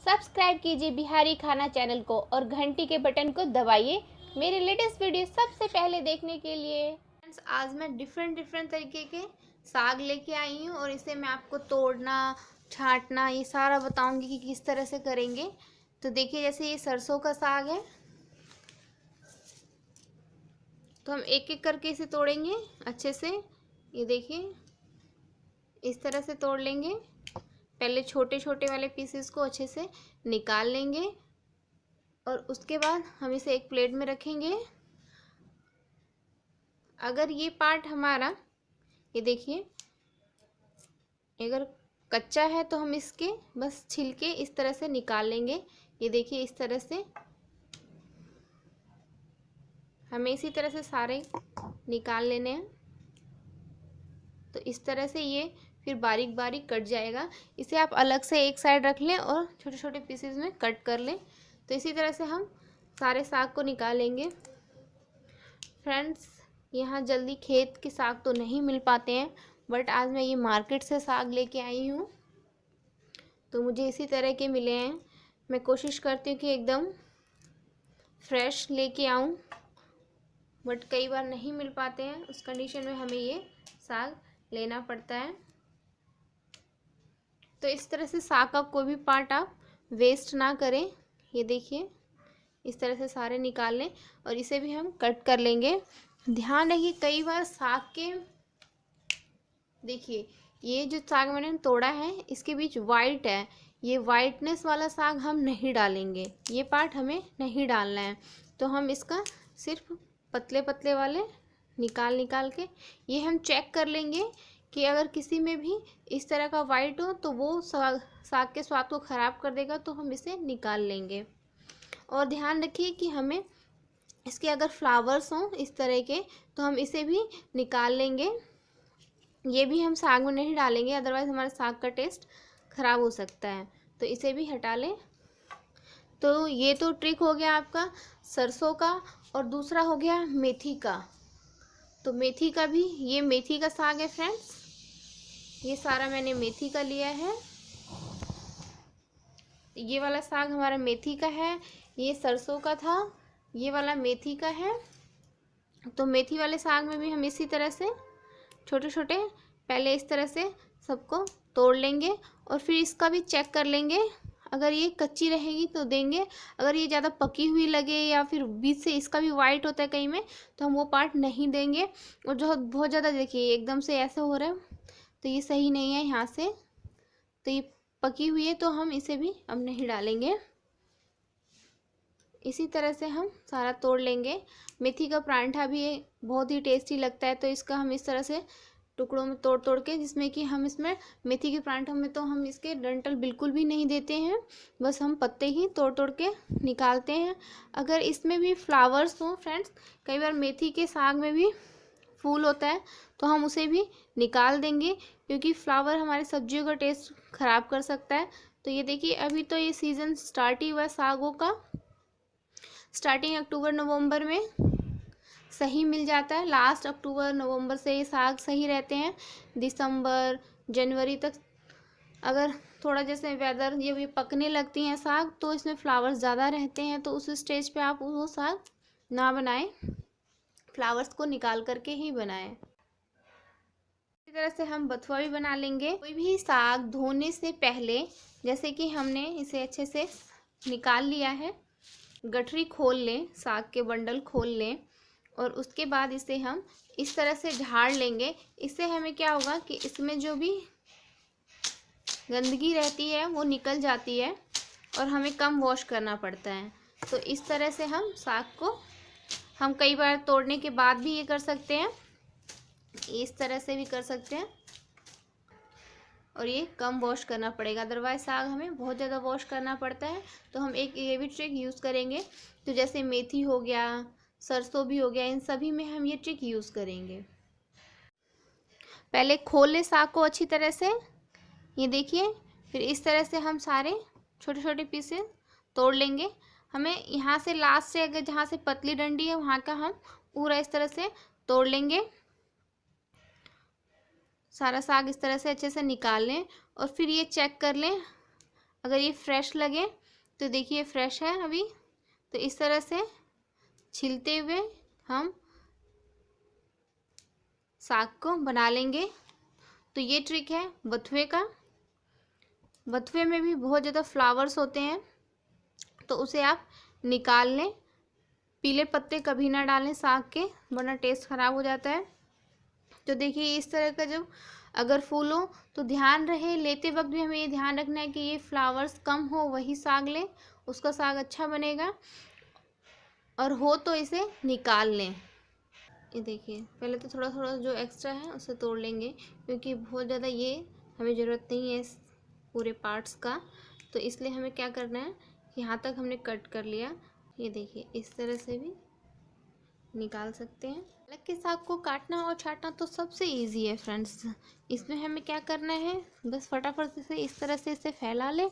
Subscribe कीजिए बिहारी खाना channel को और घंटी के बटन को दबाइए मेरे लेटेस्ट वीडियो सबसे पहले देखने के लिए। फ्रेंड्स, आज मैं डिफरेंट तरीके के साग लेके आई हूँ और इसे मैं आपको तोड़ना, छांटना ये सारा बताऊंगी कि किस तरह से करेंगे। तो देखिए, जैसे ये सरसों का साग है तो हम एक एक करके इसे तोड़ेंगे अच्छे से। ये देखिए, इस तरह से तोड़ लेंगे। पहले छोटे छोटे वाले पीसेस को अच्छे से निकाल लेंगे और उसके बाद हम इसे एक प्लेट में रखेंगे। अगर ये पार्ट हमारा, ये देखिए, अगर कच्चा है तो हम इसके बस छिलके इस तरह से निकाल लेंगे। ये देखिए, इस तरह से हमें इसी तरह से सारे निकाल लेने हैं। तो इस तरह से ये फिर बारीक बारीक कट जाएगा। इसे आप अलग से एक साइड रख लें और छोटे छोटे पीसेस में कट कर लें। तो इसी तरह से हम सारे साग को निकालेंगे। फ्रेंड्स, यहाँ जल्दी खेत के साग तो नहीं मिल पाते हैं, बट आज मैं ये मार्केट से साग लेके आई हूँ तो मुझे इसी तरह के मिले हैं। मैं कोशिश करती हूँ कि एकदम फ्रेश लेके आऊँ, बट कई बार नहीं मिल पाते हैं। उस कंडीशन में हमें ये साग लेना पड़ता है। तो इस तरह से साग का कोई भी पार्ट आप वेस्ट ना करें। ये देखिए, इस तरह से सारे निकाल लें और इसे भी हम कट कर लेंगे। ध्यान रखिए, कई बार साग के, देखिए ये जो साग मैंने तोड़ा है इसके बीच वाइट है, ये वाइटनेस वाला साग हम नहीं डालेंगे, ये पार्ट हमें नहीं डालना है। तो हम इसका सिर्फ पतले पतले वाले निकाल के ये हम चेक कर लेंगे कि अगर किसी में भी इस तरह का वाइट हो तो वो साग के स्वाद को ख़राब कर देगा, तो हम इसे निकाल लेंगे। और ध्यान रखिए कि हमें इसके अगर फ्लावर्स हों इस तरह के तो हम इसे भी निकाल लेंगे। ये भी हम साग में नहीं डालेंगे, अदरवाइज़ हमारे साग का टेस्ट ख़राब हो सकता है। तो इसे भी हटा लें। तो ये तो ट्रिक हो गया आपका सरसों का, और दूसरा हो गया मेथी का। तो मेथी का भी, ये मेथी का साग है फ्रेंड्स, ये सारा मैंने मेथी का लिया है। ये वाला साग हमारा मेथी का है, ये सरसों का था, ये वाला मेथी का है। तो मेथी वाले साग में भी हम इसी तरह से छोटे छोटे पहले इस तरह से सबको तोड़ लेंगे और फिर इसका भी चेक कर लेंगे। अगर ये कच्ची रहेगी तो देंगे, अगर ये ज़्यादा पकी हुई लगे या फिर बीच से इसका भी वाइट होता है कहीं में, तो हम वो पार्ट नहीं देंगे। और जो बहुत ज़्यादा, देखिए एकदम से ऐसे हो रहा है तो ये सही नहीं है यहाँ से। तो ये पकी हुई है तो हम इसे भी अब नहीं डालेंगे। इसी तरह से हम सारा तोड़ लेंगे। मेथी का परांठा भी बहुत ही टेस्टी लगता है, तो इसका हम इस तरह से टुकड़ों में तोड़ के, जिसमें कि हम इसमें मेथी के परांठों में तो हम इसके डंठल बिल्कुल भी नहीं देते हैं, बस हम पत्ते ही तोड़ के निकालते हैं। अगर इसमें भी फ्लावर्स हों फ्रेंड्स, कई बार मेथी के साग में भी फूल होता है तो हम उसे भी निकाल देंगे, क्योंकि फ्लावर हमारी सब्जियों का टेस्ट ख़राब कर सकता है। तो ये देखिए, अभी तो ये सीज़न स्टार्ट ही हुआ है सागों का। स्टार्टिंग अक्टूबर नवंबर में सही मिल जाता है, लास्ट अक्टूबर नवंबर से ये साग सही रहते हैं। दिसंबर जनवरी तक अगर थोड़ा जैसे वेदर ये पकने लगती हैं साग तो इसमें फ्लावर्स ज़्यादा रहते हैं, तो उस स्टेज पे आप वो साग ना बनाएं, फ्लावर्स को निकाल करके ही बनाएं। इसी तरह से हम बथुआ भी बना लेंगे। कोई भी साग धोने से पहले, जैसे कि हमने इसे अच्छे से निकाल लिया है, गठरी खोल लें, साग के बंडल खोल लें और उसके बाद इसे हम इस तरह से झाड़ लेंगे। इससे हमें क्या होगा कि इसमें जो भी गंदगी रहती है वो निकल जाती है और हमें कम वॉश करना पड़ता है। तो इस तरह से हम साग को हम कई बार तोड़ने के बाद भी ये कर सकते हैं, इस तरह से भी कर सकते हैं, और ये कम वॉश करना पड़ेगा। अदरवाइज साग हमें बहुत ज़्यादा वॉश करना पड़ता है। तो हम एक ये भी ट्रिक यूज़ करेंगे। तो जैसे मेथी हो गया, सरसों भी हो गया, इन सभी में हम ये ट्रिक यूज़ करेंगे। पहले खोल ले साग को अच्छी तरह से, ये देखिए, फिर इस तरह से हम सारे छोटे छोटे पीसेस तोड़ लेंगे। हमें यहाँ से लास्ट से, अगर जहाँ से पतली डंडी है वहाँ का हम पूरा इस तरह से तोड़ लेंगे। सारा साग इस तरह से अच्छे से निकाल लें और फिर ये चेक कर लें अगर ये फ्रेश लगे तो देखिए फ्रेश है अभी, तो इस तरह से छीलते हुए हम साग को बना लेंगे। तो ये ट्रिक है बथुए का। बथुए में भी बहुत ज़्यादा फ्लावर्स होते हैं, तो उसे आप निकाल लें। पीले पत्ते कभी ना डालें साग के, वरना टेस्ट ख़राब हो जाता है। तो देखिए इस तरह का जब अगर फूल हो तो ध्यान रहे, लेते वक्त भी हमें ये ध्यान रखना है कि ये फ्लावर्स कम हो वही साग लें, उसका साग अच्छा बनेगा। और हो तो इसे निकाल लें। ये देखिए पहले तो थोड़ा थोड़ा जो एक्स्ट्रा है उसे तोड़ लेंगे, क्योंकि बहुत ज़्यादा ये हमें ज़रूरत नहीं है इस पूरे पार्ट्स का। तो इसलिए हमें क्या करना है कि यहाँ तक हमने कट कर लिया। ये देखिए इस तरह से भी निकाल सकते हैं। पालक के साग को काटना और छाँटना तो सबसे इजी है फ्रेंड्स। इसमें हमें क्या करना है, बस फटाफट से इस तरह से इसे फैला लें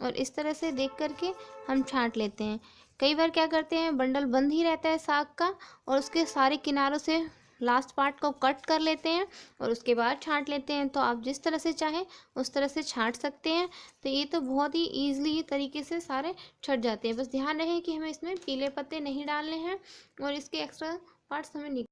और इस तरह से देख करके हम छाँट लेते हैं। कई बार क्या करते हैं, बंडल बंद ही रहता है साग का और उसके सारे किनारों से लास्ट पार्ट को कट कर लेते हैं और उसके बाद छाँट लेते हैं। तो आप जिस तरह से चाहें उस तरह से छाँट सकते हैं। तो ये तो बहुत ही ईजिली तरीके से सारे छट जाते हैं। बस ध्यान रहे कि हमें इसमें पीले पत्ते नहीं डालने हैं और इसके एक्स्ट्रा पार्ट्स हमें